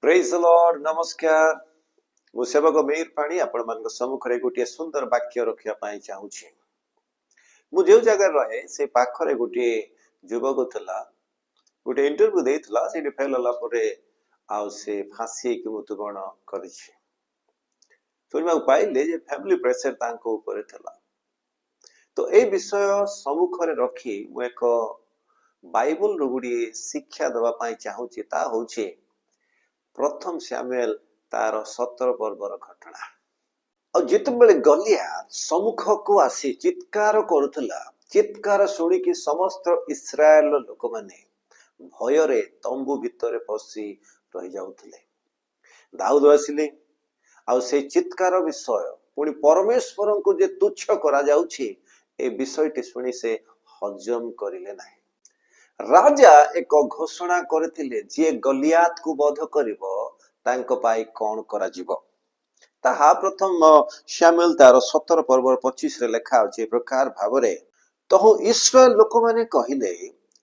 Praise the Lord नमस्कार। मु सेवक मीर पाणी आपण मान सम्मुखरे गोटे सुंदर वाक्य रखिया पाई चाहूची। मु जो जगह रहे से पाखरे गोटे युवक थला गोटे इंटरव्यू देइथला सेठी फेल होला परे आउ से फांसी कि मृत्युवरण करिछि। सुनिबा पाइले जे फैमिली प्रेशर तांको ऊपर थला। तो ए विषय सम्मुखरे रखी मु एक बाइबल रो गुडी शिक्षा दवा पाई चाहूची। ता होछि प्रथम सैमुएल तार 17 पर्वर घटना। और जितबेले गलिया सम्मुख को आसी चित्कार करुथला, चित्कार शुणिकी समस्त इस्राएल लोक माने भयरे तंबू भितरे पसी रही जाउथिले। दाऊद आसिले आ से चित्कार विषय पुनी परमेश्वर को जे तुच्छ करा जाउछि ए विषयटी सुनी से हजम करिले नाही। राजा एक घोषणा करथिले जे गलियात को वध करिवो तांको पाई कोन करा जिवो। ताहा प्रथम शामुएल तार 17 पर्व 25 रे लेखा अछि प्रकार भाबरे तहु इस्राएल लोक माने कहिले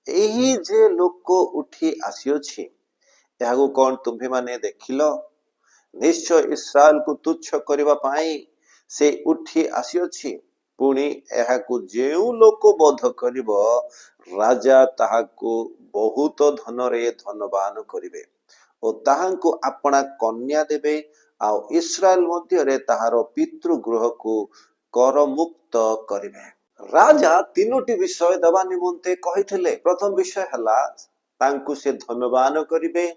एही जे लोक उठी आसीओछि यागो कोन तुम्हे माने देखिलो। निश्चय इस्राएल को तुच्छ करिवा पाई से उठी आसीओछि। पुणी एहाकु जेउ लोक बोध करिवो राजा ताहाकु बहुत धन रे धनवान करिवे ओ ताहांकु अपना कन्या देबे आ इस्राएल मध्य रे ताहारो पितृगृह को कर मुक्त करिवे। राजा तीनोटी विषय दबा निमंते कहिथिले। प्रथम विषय हला तांकु से धनवान करिवे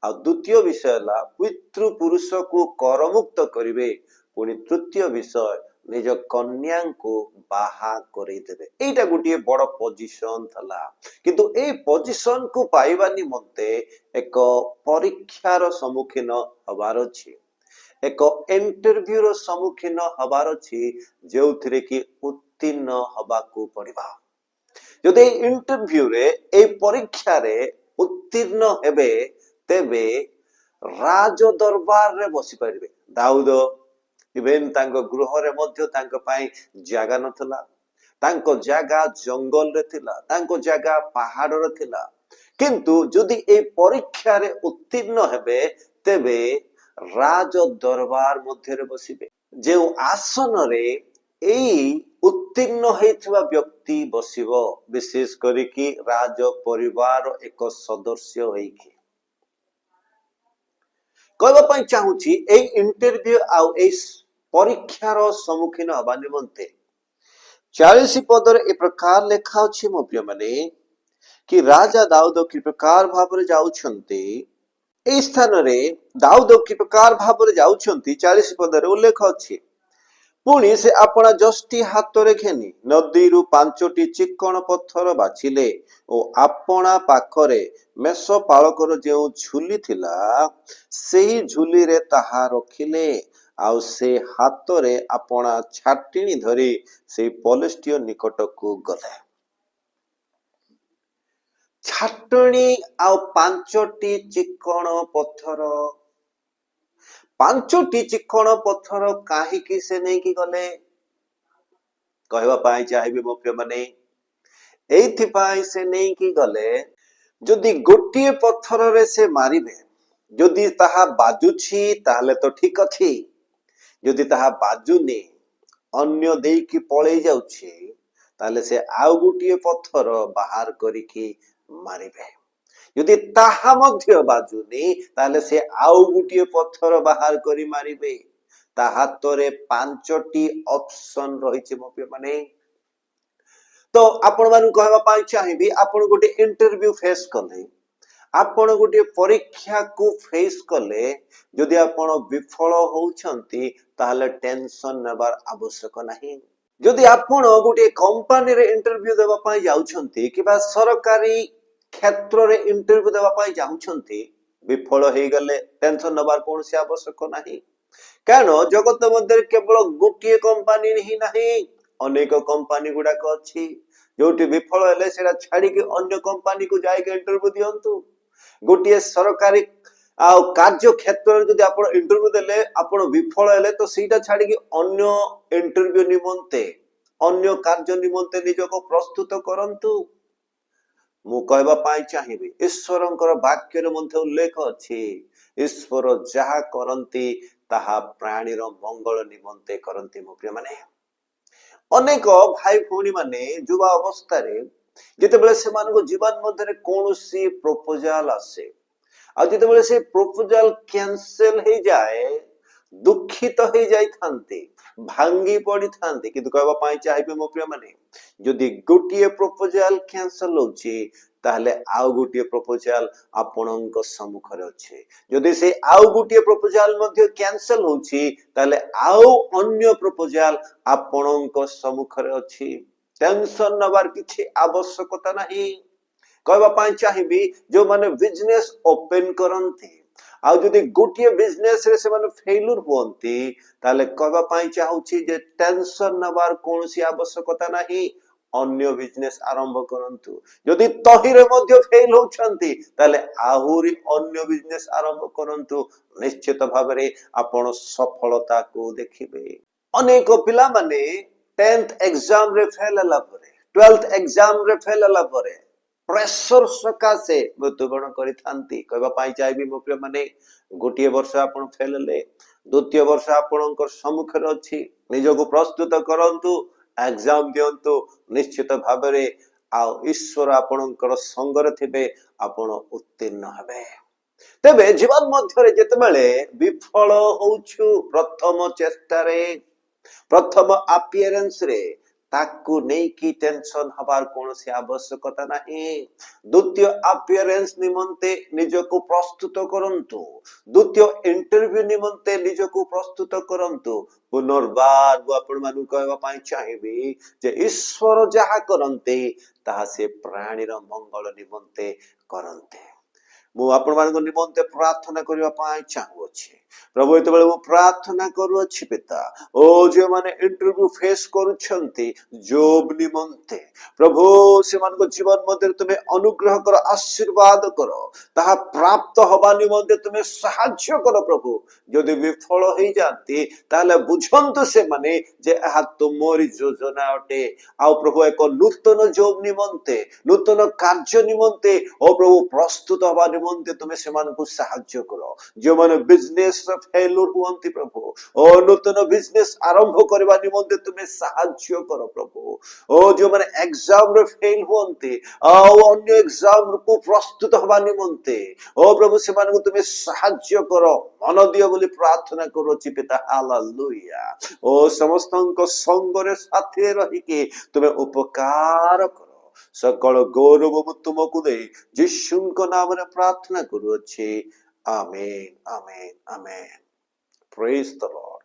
आ द्वितीय विषय हला पितृ पुरुष को कर मुक्त करिवे। पुणी तृतीय विषय निज कन्या को बाहा करेई देबे। एटा गुटिए बड़ पोजीशन थला किंतु ए पोजीशन को पाइबा निमंते एक परीक्षार सम्मुखीन हबार अछि, एक इंटरव्यू रो सम्मुखीन हबार अछि जेउथिरे कि उत्तीर्ण हबाकू पड़िबा। जदि इंटरव्यू रे ए परीक्षा रे उत्तीर्ण हेबे तेबे राज दरबार रे बसी परिबे। दाऊद इवेन तांको गृह रे मध्य तांको पाई जागा नथला, तांको जागा जंगल रे थिला, तांको जागा पहाड़ रे थिला। किंतु जदि ए परीक्षा रे उत्तीर्ण हेबे तेबे राज दरबार मध्य रे बसिबे। जे आसन रे एई उत्तीर्ण हेइथवा व्यक्ति बसिबो विशेष करी कि राज परिवार एक सदस्य होइकी। कहबा पाई चाहूची ए इंटरव्यू आउ ए परीक्षार सम्मुखीन हबा निमंते 40 पदर ए प्रकार लेखा अछि मो प्रिय माने कि राजा दाऊद कि प्रकार भाबरे जाउछन्ते। ए स्थान रे दाऊद कि प्रकार भाबरे जाउछन्ती 40 पदर उल्लेख अछि। पुणी से अपना जस्ती हाथ रे घेनी नदी रु 5टी चिक्कण पत्थर बाछिले ओ अपना पाखरे मेष पालकर जेउ झुली थिला सेही झुली रे ताहा रखिले आउ से हाथ रे अपना छाटिनी धरी से पलिष्टिय निकट को गले। छाटणी आउ 5टी चिक्कण पत्थर, 5टी चिक्कण पत्थर काहीकि से नहीं कि गले कहवा पाई चाहिबे मो प्रिय माने एथि पाई से नहीं कि गले जदि गोटिए पत्थर रे से मारिबे जदि ताहा बाजुछि ताहले तो ठीक अछि, जदि ताहा बाजुनी अन्य देई कि पळेई जाउछि ताहले से आउ गोटिए पत्थर बाहर करिकि मारिबे। यदि ताहा मध्य बाजुनी ताहले से आउ गोटिए पत्थर बाहर करी मारिबे। ताहा तोरे 5टी ऑप्शन रहिछि मो प्रिय माने। तो आपण मानु कहबा पाई चाहिबी आपण गोटे इंटरव्यू फेस कले, आपण गोटे परीक्षा को फेस कले जदि आपण विफल होउछंती ताहले टेंशन नेबार आवश्यक नाही। जदि आपण गोटे कंपनी रे इंटरव्यू देबा पाई जाउछंती किबा सरकारी क्षेत्र रे इंटरव्यू देबा पाई जाउछंती विफल हेई गले टेंशन नेबार कोनसी आवश्यक नाही। कारण जगत मध्य केवल गोटे कंपनी ही नाही, अनेक कंपनी गुडा को अछि जोटी विफल हेले सेरा छाडी के अन्य कंपनी को जाय के इंटरव्यू दियंतु। गोटे सरकारी आ कार्य क्षेत्र रे जदि आपण इंटरव्यू देले आपण विफल हेले तो सीटा छाडी के अन्य इंटरव्यू निमंते अन्य कार्य निमंते निजको प्रस्तुत करंतु। मु कहबा पाई चाहिबी ईश्वरंकर वाक्य रे मध्ये उल्लेख अछि ईश्वर जहा करती ताहा प्राणीर मंगल निमंते करती। मो प्रिय माने अनेक भाई भौणी माने युवा अवस्था जितेबले से जीवन मध्य कौन सी प्रपोजाल आसे आ जितेबले से प्रपोजाल कैंसिल हो जाए दुखित हो जाई थांती भांगी पड़ी थांती किंतु कहबा पाई चाहिबे मो प्रिय माने जदि गोटिए प्रपोजाल कैंसिल होची ताहले आउ गोटिए प्रपोजाल आपणक सम्मुखरे अछि जदि से आउ गोटिए प्रपोजाल मध्ये कैंसिल होची ताहले आउ अन्य प्रपोजाल आपणक सम्मुखरे अछि टेंशन नबार किछि आवश्यकता नाही कहबा पाई चाहिबी जो माने बिजनेस ओपन करंती आ जदि गोटिए बिजनेस रे से माने फेल्युर होंती ताले कहबा पाई चाहूची जे टेंशन नबार कोनोसी आवश्यकता नाही अन्य बिजनेस आरंभ करंतु जदि तहिरे मध्ये फेल होछंती ताले आहुरी अन्य बिजनेस आरंभ करंतु निश्चित भाबरे आपण सफलता को देखिबे अनेक पिला माने 10th एग्जाम रे फेल हला परे 12th एग्जाम रे फेल हला परे प्रेशर सकाशे मृत्युवरण करिथांती कहबा पाई चाहिबी मो प्रिय माने गोटिए वर्ष आपण फेल ले द्वितीय वर्ष आपणकर सम्मुखरे अछि निजको प्रस्तुत करंतु एग्जाम दियंतु निश्चित भाबरे आ ईश्वर आपणकर संगरे थिबे आपण उत्तीर्ण हेबे तेबे जीवन मध्यरे जेतेबेले विफल होउछु प्रथम चेष्टा रे प्रथम अपीयरेंस रे ताकू नहीं की टेंशन हबार कोनोसी आवश्यकता नाही द्वितीय अपीयरेंस निमंते निजको प्रस्तुत करंतु द्वितीय इंटरव्यू निमंते निजको प्रस्तुत करंतु पुनर्बार वो आपण मानु कहबा पाई चाहिबी जे ईश्वर जहा करंते ताहा से प्राणीर मंगल निमंते करंते मु आपण मान निमंते प्रार्थना करबा पाई चाहूछि प्रभु एते बेले मु प्रार्थना करूछि पिता ओ जे माने इंटरव्यू फेस करूछंती जॉब निमंते प्रभु से मान को जीवन मध्ये तुमे अनुग्रह कर आशीर्वाद करो ताहा प्राप्त होबा निमंते तुमे सहाय्य करो प्रभु यदि विफल होई जाती ताले बुझंतु से माने जे आ तुमरी योजना अटे आ प्रभु एक नूतन जॉब निमंते नूतन कार्य निमंते ओ प्रभु प्रस्तुत होबा निमंते तुमे से मान को सहाय्य करो जो माने बिजनेस फेल्युर हुअंती प्रभु ओ नूतन बिजनेस आरंभ करबा निमंते तुमे सहाय्य करो प्रभु ओ जो माने एग्जाम रे फेल हुअंती आ अन्य एग्जाम को प्रस्तुत होबा निमंते ओ प्रभु से मान को तुमे सहाय्य करो मन दियो बोली प्रार्थना करूछि पिता हालेलुया ओ समस्तक संग रे साथी रही के तुमे उपकार करो सकल गौरव तुमको दे यीशुଙ୍କ नामରେ प्रार्थना करूछि आमेन आमेन आमेन प्रेज द लॉर्ड।